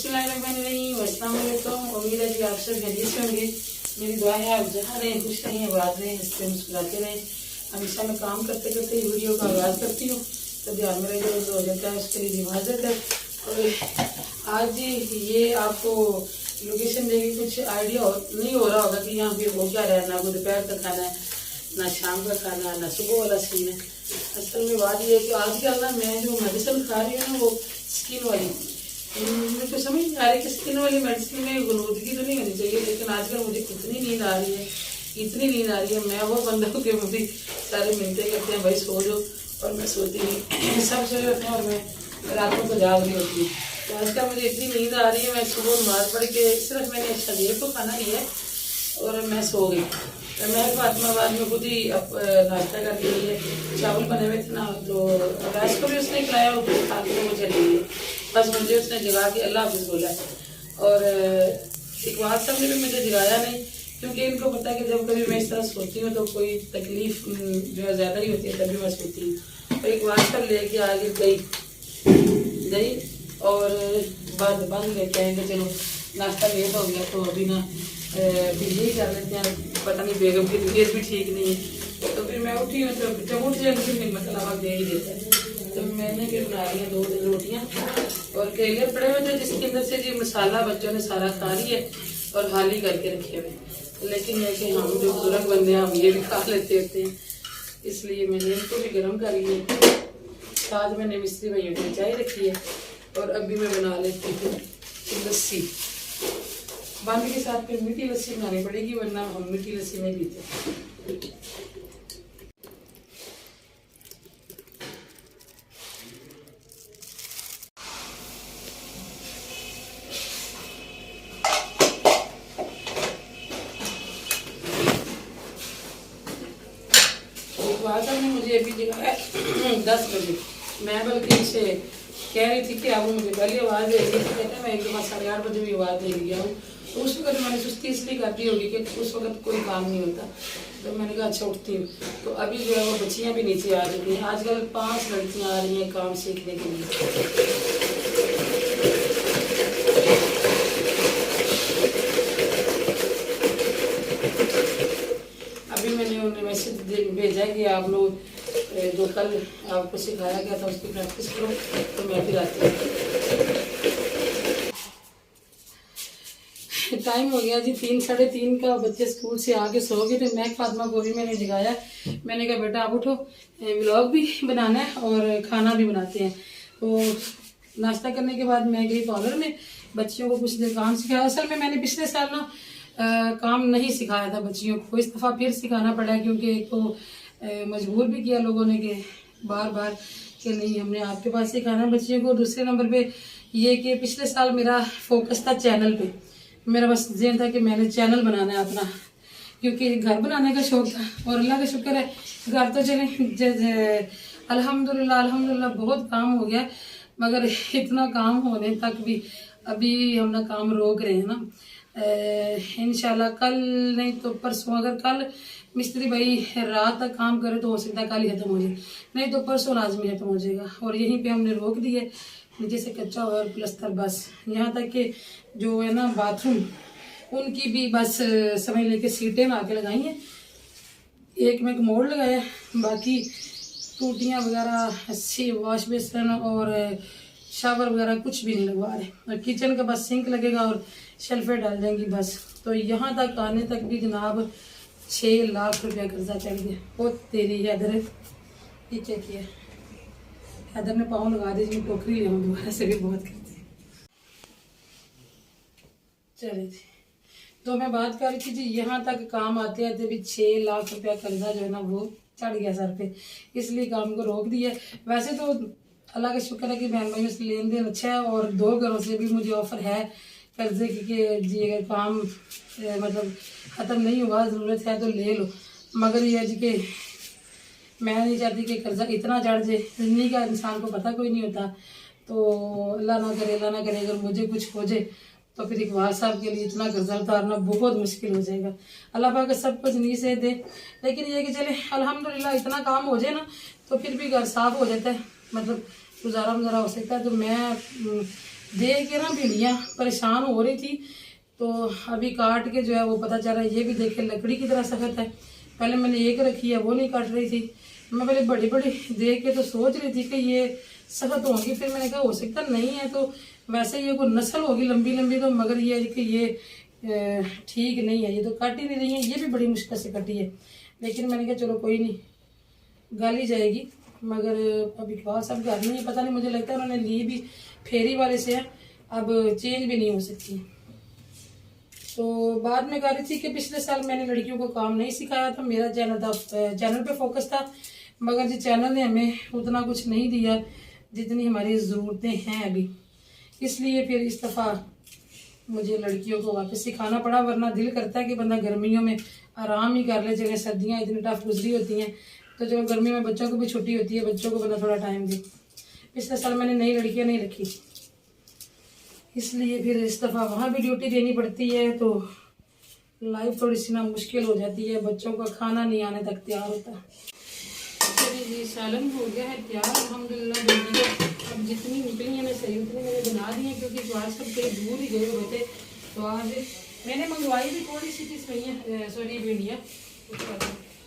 बिस्मिल्लाहिर्रहमानिर्रहीम। उम्मीद है कि आप सब खैरियत से होंगे। मेरी दुआ है आप जहाँ रहें खुश रहें, आबाद रहें, हंसते मुस्कुराते रहें। हमेशा मैं काम करते करते ही वीडियो का आगाज़ करती हूँ, तो ध्यान में जो हो जाता है उसके लिए इजाज़त है। और आज ये आपको लोकेशन देके कुछ आइडिया नहीं हो रहा होगा कि यहाँ पे हो क्या रहा है, ना को दोपहर का खाना है, ना शाम का खाना है, ना सुबह वाला सीन है। असल में बात ये है कि आजकल ना मैं जो मेडिसिन खा रही हूँ ना वो स्किन वाली, मुझे तो समझ नहीं आ रही कि स्किन वाली मेडिसिन में गुलूदगी तो नहीं होनी चाहिए, लेकिन आजकल मुझे इतनी नींद आ रही है, इतनी नींद आ रही है। मैं वो बंदा हूँ कि मुझे सारे मिलते करते हैं भाई सो जाओ, और मैं सोती नहीं, सब सो जाते हैं और मैं रातों को जाग रही होती हूँ। तो आजकल मुझे इतनी नींद आ रही है, मैं सुबह नमाज पढ़ के सिर्फ मैंने शरीर को खाना लिया और मैं सो गई। तो मैं फातिमा बाद में खुद ही नाश्ता करके लिए चावल बने हुए थे ना, तो गैस को भी उसने खिलाया, वो खा के वो चली गई। बस मुझे उसने जगा के अल्लाह हाफिज़ बोला। और इकबाल साहब ने भी मुझे जगाया नहीं, क्योंकि इनको पता है कि जब कभी मैं इस तरह सोती हूँ तो कोई तकलीफ जो है ज़्यादा ही होती है, तभी मैं सोती हूँ। तो इकबाल साहब लेके आगे गई और बाद बंद लेके आएंगे, चलो नाश्ता लेट हो गया तो अभी ना फिर यही कर लेते हैं, पता नहीं बेगम की तबीयत भी ठीक नहीं है। तो फिर मैं उठी हूँ, तो जब उठ जाए फिर नहीं मतलब दे ही देता है। तो मैंने फिर बना लिया 2 रोटियाँ और केले पड़े हुए थे, जिसके अंदर से जी मसाला बच्चों ने सारा खा लिया और हाली करके रखे हुए। लेकिन ये कि हम जो बुजुर्ग बंदे हैं हम ये भी खा लेते होते हैं, इसलिए मैंने इनको भी गर्म कर लिया। साथ मैंने मिस्त्री भाइयों की चाय रखी है और अभी मैं बना लेती हूँ लस्सी। बंद के साथ फिर मीठी लस्सी बनानी पड़ेगी, वरना हम मीठी लस्सी नहीं पीते। वासर ने मुझे अभी जगाया 10 बजे। मैं बल्कि इसे कह रही थी कि अब मुझे पहले आवाज़ दे रही थी, कहते हैं मैं 1 दफ़ा 8:30 बजे भी आवाज़ दे लिया हूँ। तो उस वक्त मैंने सुस्ती इसलिए करती होगी कि उस वक्त कोई काम नहीं होता, तो मैंने कहा अच्छा उठती हूँ। तो अभी जो है वो बच्चियाँ भी नीचे आ चुकी हैं। आजकल 5 लड़कियाँ आ रही हैं काम सीखने के लिए। अभी मैंने उन्हें मैसेज भेजा है कि आप लोग जो कल आपको सिखाया गया था उसकी प्रैक्टिस करो, तो मैं फिर आती हूँ। टाइम हो गया जी 3 साढ़े 3 का, बच्चे स्कूल से आके सो गए थे। मैं फातिमा को भी मैंने जगाया, मैंने कहा बेटा आप उठो, व्लॉग भी बनाना है और खाना भी बनाते हैं। तो नाश्ता करने के बाद मैं गई पार्लर में, बच्चियों को कुछ देर काम सिखाया। असल में मैंने पिछले साल ना काम नहीं सिखाया था बच्चियों को, इस दफ़ा फिर सिखाना पड़ा, क्योंकि एक तो मजबूर भी किया लोगों ने कि बार बार कि नहीं हमने आपके पास सिखाना बच्चियों को। दूसरे नंबर पे ये कि पिछले साल मेरा फोकस था चैनल पे, मेरा बस जहन था कि मैंने चैनल बनाना है अपना, क्योंकि घर बनाने का शौक था। और अल्लाह का शुक्र है घर तो चले अल्हम्दुलिल्लाह बहुत काम हो गया, मगर इतना काम होने तक भी अभी हम ना काम रोक रहे हैं ना। इंशाल्लाह कल नहीं तो परसों, अगर कल मिस्त्री भाई रात तक काम करे तो हो सकता है कल ही खत्म हो जाए, नहीं तो परसों लाजमी खत्म हो जाएगा। और यहीं पे हमने रोक दिए, नीचे से कच्चा हुआ और प्लस्तर, बस यहाँ तक कि जो है ना बाथरूम उनकी भी बस समझ लेके सीटें ला के लगाई हैं, एक में कमोड लगाया, बाकी टूटियाँ वगैरह अच्छी वॉश बेसन और शावर वगैरह कुछ भी नहीं लगवा रहे। और किचन का बस सिंक लगेगा और शेल्फें डाल जाएंगी बस। तो यहाँ तक आने तक भी जनाब 6 लाख रुपया कर्जा चढ़ गया। वो तेरी हैदर ये क्या किया, हैदर ने पाँव लगा दी जी, टोकरी ले दोबारा से भी बहुत करते हैं। चलिए जी, तो मैं बात कर रही थी जी, यहाँ तक काम आते आते भी 6 लाख रुपया कर्जा जो है ना वो चढ़ गया सर पे, इसलिए काम को रोक दिया। वैसे तो अल्लाह का शुक्र है कि बहन भाइयों से लेन देन अच्छा है, और 2 घरों से भी मुझे ऑफर है कर्जे की कि जी अगर काम मतलब ख़त्म नहीं हुआ, ज़रूरत है तो ले लो। मगर ये जी कि मैं नहीं चाहती कि कर्जा इतना चढ़ जाए, ज़िंदगी का इंसान को पता कोई नहीं होता। तो अल्लाह ना करे अगर मुझे कुछ हो जाए तो फिर इकबाल साहब के लिए इतना कर्जा उतारना बहुत मुश्किल हो जाएगा। अल्लाह पाक सब कुछ ज़िंदगी से दे, लेकिन ये कि चले अल्हम्दुलिल्लाह इतना काम हो जाए ना तो फिर भी घर साफ हो जाता है, मतलब गुजारा हो सकता है। तो मैं देख के ना भिंडियाँ परेशान हो रही थी, तो अभी काट के जो है वो पता चल रहा है ये भी देखे लकड़ी की तरह सख्त है। पहले मैंने एक रखी है वो नहीं काट रही थी, मैं पहले बड़ी बड़ी देख के तो सोच रही थी कि ये सख्त होंगी, फिर मैंने कहा हो सकता नहीं है, तो वैसे ये कोई नस्ल होगी लंबी लंबी, तो मगर ये कि ये ठीक नहीं है, ये तो काट ही नहीं रही है, ये भी बड़ी मुश्किल से कटी है। लेकिन मैंने कहा चलो कोई नहीं, गाली जाएगी, मगर अभी इकबाल साहब घर नहीं है, पता नहीं, मुझे लगता है उन्होंने ली भी फेरी वाले से है, अब चेंज भी नहीं हो सकती। तो बाद में कह रही थी कि पिछले साल मैंने लड़कियों को काम नहीं सिखाया था, मेरा चैनल पे फोकस था, मगर जो चैनल ने हमें उतना कुछ नहीं दिया जितनी हमारी ज़रूरतें हैं अभी, इसलिए फिर इस दफ़ा मुझे लड़कियों को वापस सिखाना पड़ा। वरना दिल करता है कि बंदा गर्मियों में आराम ही कर ले, जगह सर्दियाँ इतनी टफ गुजरी होती हैं, तो जो गर्मी में बच्चों को भी छुट्टी होती है, बच्चों को बंदा थोड़ा टाइम दे। पिछले साल मैंने नई लड़कियाँ नहीं रखी, इसलिए फिर इस दफ़ा वहाँ भी ड्यूटी देनी पड़ती है, तो लाइफ थोड़ी सी ना मुश्किल हो जाती है, बच्चों का खाना नहीं आने तक तैयार होता। जी सालन हो गया है तैयार अल्हम्दुलिल्लाह। भिंडी अब जितनी निकली है ना सही उतनी मैंने बना दी है, क्योंकि आज सब कहीं दूर ही गए हुए थे, तो आज मैंने मंगवाई भी थोड़ी सी थी सही, सॉरी भिंडियाँ,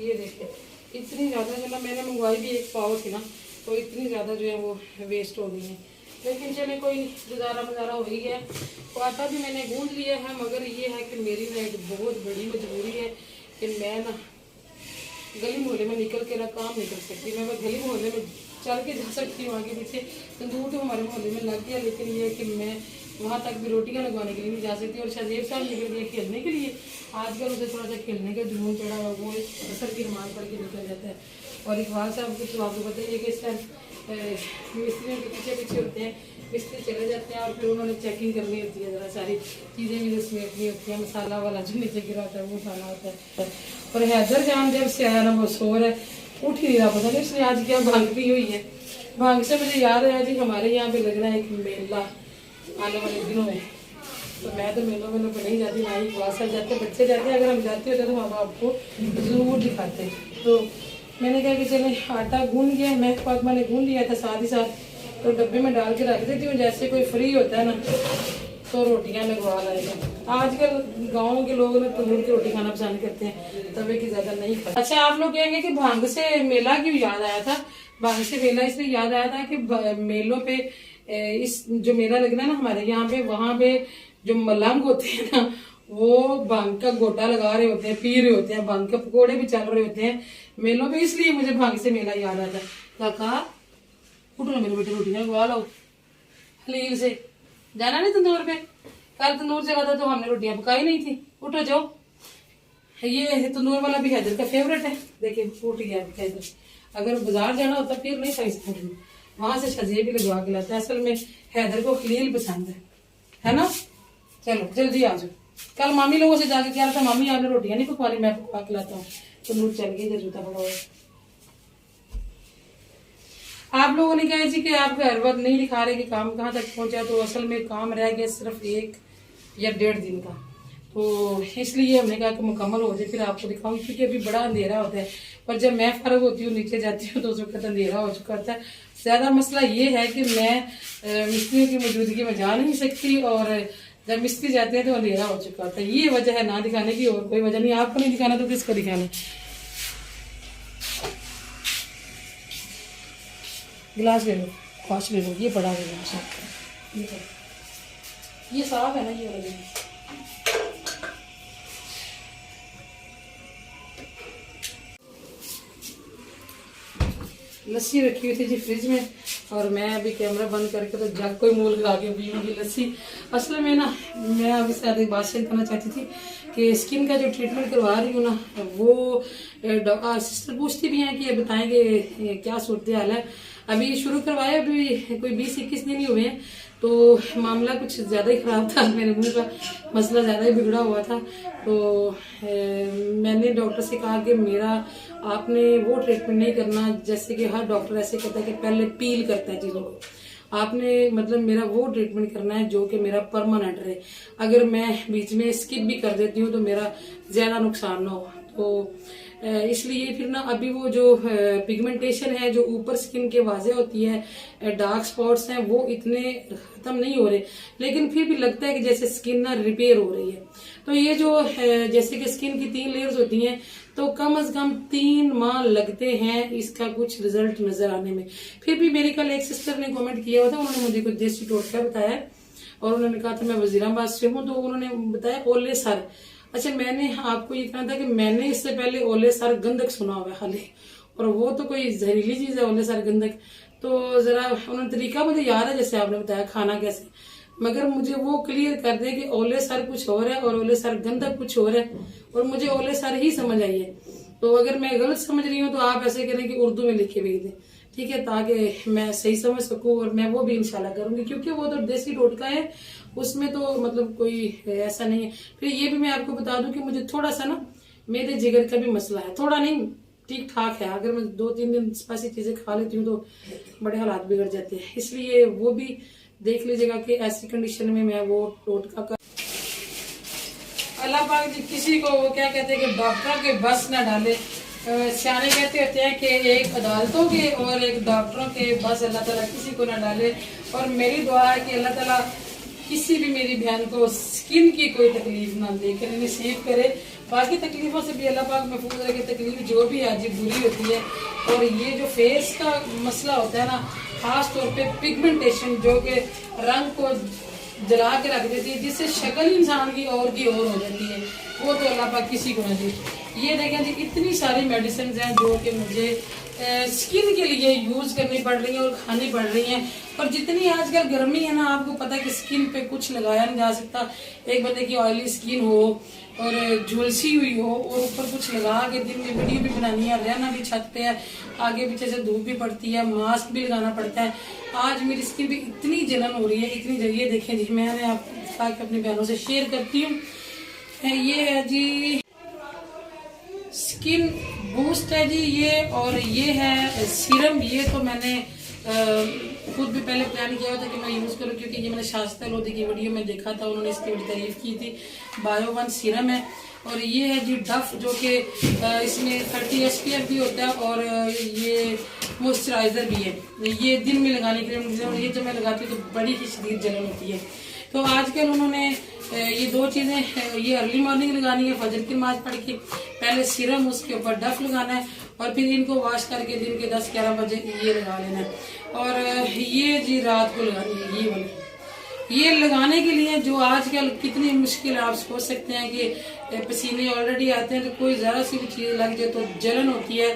ये देखिए इतनी ज़्यादा, मतलब मैंने मंगवाई भी 1 पाव थी ना, तो इतनी ज़्यादा जो है वो वेस्ट हो गई है। लेकिन चले कोई नहीं, गुजारा मजारा हो ही गया। तो आटा भी मैंने गूंद लिया है, मगर ये है कि मेरी ना एक बहुत बड़ी मजबूरी है कि मैं ना गली मोहल्ले में निकल के ना काम नहीं कर सकती। मैं गली मोहल्ले में चल के जा सकती हूँ आगे पीछे, तंदूर तो हमारे मोहल्ले में लग गया, लेकिन ये है कि मैं वहाँ तक भी रोटियाँ लगवाने के लिए नहीं जा सकती। और शाहजेब साहब निकल गए खेलने के लिए, आजकल उसे थोड़ा सा खेलने का जुनून चढ़ा हुआ, वो असर की रुमाल पड़ के निकल जाता है। और इकबाल साहब कुछ तो आपको बताइए कि इस टाइम मिस्त्रियों के पीछे पीछे होते हैं, मिस्त्री चले जाते हैं और फिर उन्होंने चेकिंग करनी होती है, ज़रा सारी चीज़ें भी समेटनी होती हैं, मसाला वाला जो नीचे गिरा होता है वो खाना होता है। और हैदर जान जब से आया ना वो सो रहा है, उठ ही नहीं रहा, पता नहीं उसने आज क्या भांग पी हुई है। भांग से मुझे याद आया जी हमारे यहाँ पे लग रहा है एक मेला आने वाले दिनों में, तो मैं तो मेलों में नहीं जाती, ना ही क्लास जाते, बच्चे जाते हैं, अगर हम जाते होते तो माँ बाप को ज़रूर दिखाते। तो मैंने कहा कि चले आटा गूंद गया, मैं फातिमा ने गूंद लिया था साथ ही साथ, तो डब्बे में डाल के रख देती हूँ, जैसे कोई फ्री होता है ना तो रोटियां लगवा लाएगा। आजकल गाँव के लोग ना तंदूर की रोटी खाना पसंद करते हैं, तवे की ज्यादा नहीं खाते। अच्छा आप लोग कहेंगे कि भांग से मेला क्यों याद आया था? भांग से मेला इसलिए याद आया था कि मेलों पे इस जो मेला लगना है ना हमारे यहाँ पे, वहाँ पे जो मलंग होते हैं ना वो भांग का गोटा लगा रहे होते हैं, पी रहे होते हैं, भांग के पकौड़े भी चल रहे होते हैं मेलों पे, इसलिए मुझे भांग से मेला याद आता है। काका उठो ना मेरे बेटे, रोटियां लगवा लो हलील से, जाना नहीं तंदूर पे, कल तंदूर चला था तो हमने रोटियां पकाई नहीं थी, उठो जाओ। ये तंदूर वाला भी हैदर का फेवरेट है, देखिए उठ गया हैदर, अगर बाजार जाना होता फिर नहीं खाई सकती, वहां से शजे भी लगवा के लाता है। असल में हैदर को खलील पसंद है ना। चलो जल्दी आ जाओ, कल मामी लोगों से जाके क्या था, मामी आपने रोटियां नहीं पकवा रही, मैं पकवा के लाता हूँ। तंदूर चल गई, इधर जूता पड़ा हुआ। आप लोगों ने कहा जी कि आप हर वक्त नहीं दिखा रहे कि काम कहाँ तक पहुंचा, तो असल में काम रह गया सिर्फ 1 या 1.5 दिन का, तो इसलिए हमने कहा कि मुकम्मल हो जाए फिर आपको दिखाऊंगी, क्योंकि अभी बड़ा अंधेरा होता है। पर जब मैं फर्क होती हूँ नीचे जाती हूँ तो उस वक्त अंधेरा हो चुका होता है। ज्यादा मसला ये है कि मैं मिस्त्रियों की मौजूदगी में जा नहीं सकती, और जब मिस्त्री जाते हैं तो अंधेरा हो चुका होता है। ये वजह है ना दिखाने की, और कोई वजह नहीं। आपको नहीं दिखाना तो किसको दिखाना। गिलास ले लो, खास ले लो, ये बड़ा गिलास है, ये साफ है ना ये वाला गिलास। लस्सी रखी हुई थी जी फ्रिज में, और मैं अभी कैमरा बंद करके तो जग कोई मूल लगा के पी लूँगी लस्सी। असल में ना मैं अभी सारी बात शेयर करना चाहती थी कि स्किन का जो ट्रीटमेंट करवा रही हूँ ना, वो सिस्टर पूछती भी हैं कि बताएंगे क्या सूरत हाल है। अभी शुरू करवाया, अभी कोई 20-21 दिन ही हुए हैं, तो मामला कुछ ज़्यादा ही ख़राब था, मेरे मुंह का मसला ज़्यादा ही बिगड़ा हुआ था। तो मैंने डॉक्टर से कहा कि मेरा आपने वो ट्रीटमेंट नहीं करना जैसे कि हर डॉक्टर ऐसे कहता है कि पहले पील करता है चीज़ों को, आपने मतलब मेरा वो ट्रीटमेंट करना है जो कि मेरा परमानेंट रहे। अगर मैं बीच में स्किप भी कर देती हूँ तो मेरा ज़्यादा नुकसान ना हो। तो इसलिए फिर ना अभी वो जो पिगमेंटेशन है जो ऊपर स्किन के वाजे होती है, डार्क स्पॉट्स हैं, वो इतने खत्म नहीं हो रहे, लेकिन फिर भी लगता है कि जैसे स्किन ना रिपेयर हो रही है। तो ये जो जैसे कि स्किन की 3 लेयर्स होती हैं, तो कम से कम 3 माह लगते हैं इसका कुछ रिजल्ट नजर आने में। फिर भी मेरी कल एक सिस्टर ने कमेंट किया हुआ था, उन्होंने मुझे कुछ देसी टोटका बताया और उन्होंने कहा था मैं वजीराबाद से हूँ, तो उन्होंने बताया ओले सर। अच्छा, मैंने आपको ये कहना था कि मैंने इससे पहले ओले सर गंधक सुना हुआ है खाली, और वो तो कोई जहरीली चीज है ओले सर गंधक। तो जरा उन्होंने तरीका मुझे याद है जैसे आपने बताया खाना कैसे, मगर मुझे वो क्लियर कर दे कि ओले सर कुछ और है और ओले सर गंधक कुछ और है, और मुझे ओले सर ही समझ आई है। तो अगर मैं गलत समझ रही हूँ तो आप ऐसे करें कि उर्दू में लिख के भेज दें, ठीक है, ताकि मैं सही समझ सकूं, और मैं वो भी इंशाल्लाह करूंगी, क्योंकि वो तो देसी टोटका है, उसमें तो मतलब कोई ऐसा नहीं है। फिर ये भी मैं आपको बता दूं कि मुझे थोड़ा सा ना मेरे जिगर का भी मसला है, थोड़ा नहीं ठीक ठाक है, अगर मैं 2-3 दिन स्पाइसी चीजें खा लेती हूँ तो बड़े हालात बिगड़ जाते हैं, इसलिए वो भी देख लीजिएगा कि ऐसी कंडीशन में मैं वो टोटका का। अल्लाह पाक जी किसी को वो क्या कहते हैं कि डॉक्टरों के बस न डाले। सियाने कहते होते हैं कि एक अदालतों के और एक डॉक्टरों के बस अल्लाह ताला किसी को न डाले। और मेरी दुआ है कि अल्लाह ताला किसी भी मेरी बहन को स्किन की कोई तकलीफ ना दे कर नसीब करे। बाकी तकलीफों से भी अल्लाह पाक महफूज रखे, तकलीफ जो भी आज बुरी होती है। और ये जो फेस का मसला होता है ना, खास तौर पे पिगमेंटेशन जो कि रंग को जला के रख देती है, जिससे शक्ल इंसान की और हो जाती है, वो तो अल्लाह पाक किसी को ना दे। ये देखें जी, इतनी सारी मेडिसिन हैं जो कि मुझे स्किन के लिए यूज करनी पड़ रही है और खानी पड़ रही हैं। और जितनी आजकल गर्मी है ना, आपको पता है कि स्किन पे कुछ लगाया नहीं जा सकता। एक बंदे की ऑयली स्किन हो और झुलसी हुई हो और ऊपर कुछ लगा के दिन में वीडियो भी बनानी है, रहना भी छत पे है, आगे पीछे से धूप भी पड़ती है, मास्क भी लगाना पड़ता है। आज मेरी स्किन पे इतनी जलन हो रही है, इतनी जगह देखें जी, मैंने आपको अपनी बहनों से शेयर करती हूँ। ये है जी स्किन बूस्ट है जी ये, और ये है सीरम। ये तो मैंने खुद भी पहले प्लान किया हुआ था कि मैं यूज करूं, क्योंकि ये मैंने शास्ता लोधी की वीडियो में देखा था, उन्होंने इसकी बड़ी तारीफ की थी। बायो वन सीरम है। और ये है जी डफ, जो कि इसमें 30 SPF भी होता है और ये मॉइस्चराइजर भी है। ये दिन में लगाने के लिए, और ये जब मैं लगाती हूँ तो बड़ी ही शदीद जलन होती है। तो आजकल उन्होंने ये 2 चीजें, ये अर्ली मॉर्निंग लगानी है फजर की नमाज पढ़ के, पहले सीरम उसके ऊपर डफ लगाना है, और फिर इनको वॉश करके दिन के 10-11 बजे ये लगा लेना है। और ये जी रात को लगानी है। ये वाली ये लगाने के लिए जो आजकल कितनी मुश्किल आप सोच सकते हैं कि पसीने ऑलरेडी आते हैं, तो कोई जरा सी भी चीज लग जाए तो जलन होती है,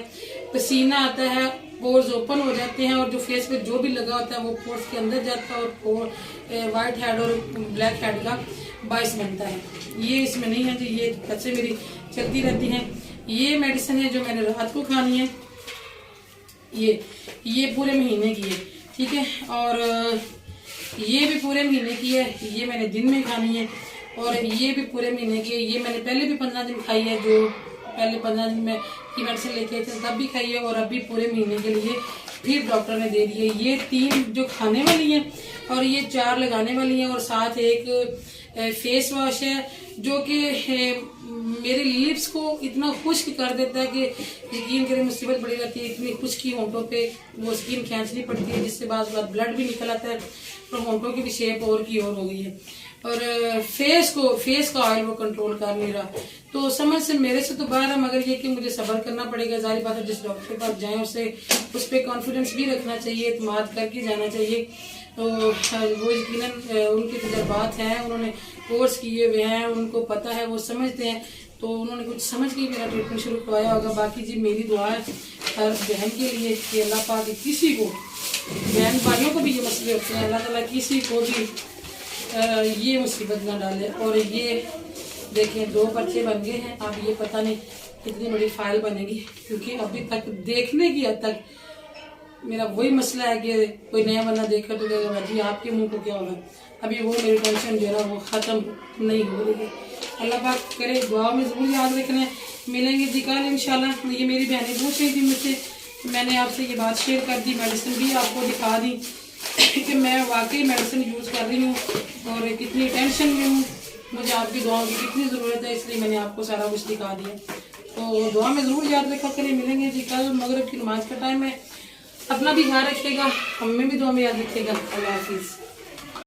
पसीना आता है, पोर्स ओपन हो जाते हैं, और जो फेस पे जो भी लगा होता है वो पोर्स के अंदर जाता है और व्हाइट हेड और ब्लैक हेड का बाइस बनता है। ये इसमें नहीं है जी, ये बच्चे मेरी चलती रहती हैं। ये मेडिसिन है जो मैंने रात को खानी है, ये पूरे महीने की है, ठीक है। और ये भी पूरे महीने की है, ये मैंने दिन में खानी है, और ये भी पूरे महीने की है। ये मैंने पहले भी 15 दिन खाई है, जो पहले 15 दिन में की मेडिसिन लेके आए थे तब भी खाई है, और अभी पूरे महीने के लिए फिर डॉक्टर ने दे दी है। ये 3 जो खाने वाली है और ये 4 लगाने वाली है, और साथ एक फेस वॉश है जो कि मेरे लिप्स को इतना खुश्क कर देता है कि यकीन करें मुसीबत पड़ी जाती है। इतनी खुश्की होंठों पे वो स्किन खींचनी पड़ती है, जिससे बाद ब्लड भी निकल आता है, तो होंठों की भी शेप और की और हो गई है। और फेस का ऑयल वो कंट्रोल कर नहीं रहा, तो समझ से मेरे से तो बाहर है, मगर ये कि मुझे सब्र करना पड़ेगा। जाहिर बात है, जिस डॉक्टर के पास जाए उस पर कॉन्फिडेंस भी रखना चाहिए, इत्मीनान करके जाना चाहिए। तो वो यकीनन उनके तजर्बात हैं, उन्होंने कोर्स किए हुए हैं, उनको पता है, वो समझते हैं, तो उन्होंने कुछ समझ के मेरा ट्रीटमेंट शुरू करवाया होगा। बाकी जी मेरी दुआ है हर बहन के लिए कि अल्लाह पाक किसी को, बहन भाइयों को भी ये मसले होते हैं, अल्लाह ताला किसी को भी ये मुसीबत ना डाले। और ये देखें 2 पर्चे बन गए हैं, अब ये पता नहीं कितनी बड़ी फाइल बनेगी, क्योंकि अभी तक देखने की हद तक मेरा वही मसला है कि कोई नया बंदा देखा तो कहेगा जी आपके मुंह को क्या होगा। अभी वो मेरी टेंशन जो है ना वो खत्म नहीं हो रही है। अल्लाह पाक करे, दुआ में जरूर याद रखना। मिलेंगे जी कल इंशाल्लाह। ये मेरी बहनें पूछ रही थी मुझसे, मैंने आपसे ये बात शेयर कर दी, मेडिसिन भी आपको दिखा दी कि मैं वाकई मेडिसिन यूज कर रही हूँ और कितनी टेंशन में हूँ, मुझे आपकी दुआओं की कितनी जरूरत है, इसलिए मैंने आपको सारा कुछ दिखा दिया। तो दुआ में ज़रूर याद रखा करें। मिलेंगे जी कल मगरिब की नमाज का टाइम है। अपना भी ख्याल रखिएगा, हमें भी दुआ में याद रखिएगा। अल्लाह हाफिज़।